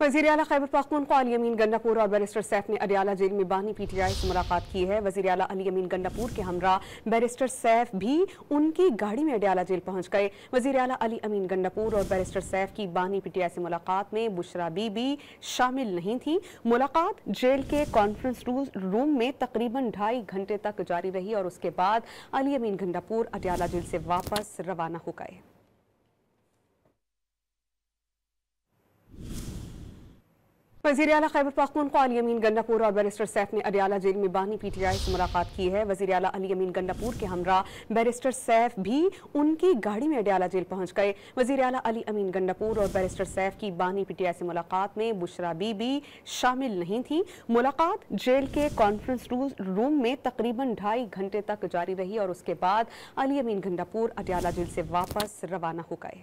वज़ीर आला खैबर पख्तूनख्वा अली अमीन गंडापुर और बैरिस्टर सैफ ने अडियाला जेल में बानी पीटीआई से मुलाकात की है। वज़ीर आला अली अमीन गंडापुर के हमरा बैरिस्टर सैफ भी उनकी गाड़ी में अडियाला जेल पहुंच गए। वज़ीर आला अली अमीन गंडापुर और बैरिस्टर सैफ की बानी पीटीआई से मुलाकात में बुशरा बीबी शामिल नहीं थी। मुलाकात जेल के कॉन्फ्रेंस रूम में तकरीबन 2.5 घंटे तक जारी रही और उसके बाद अली अमीन गंडापुर अडियाला जेल से वापस रवाना हो गए। वज़ीर आला खैबर पख्तूनख्वा अली अमीन गंडापुर और बैरिस्टर सैफ ने अडियाला जेल में बानी पीटीआई से मुलाकात की है। वज़ीर आला अली अमीन गंडापुर के हमरा बैरिस्टर सैफ भी उनकी गाड़ी में अडियाला जेल पहुंच गए। वज़ीर आला अली अमीन गंडापुर और बैरिस्टर सैफ की बानी पीटीआई से मुलाकात में बुशरा बीबी शामिल नहीं थी। मुलाकात जेल के कॉन्फ्रेंस रूम में तकरीबन 2.5 घंटे तक जारी रही और उसके बाद अली अमीन गंडापुर अडियाला जेल से वापस रवाना हो गए।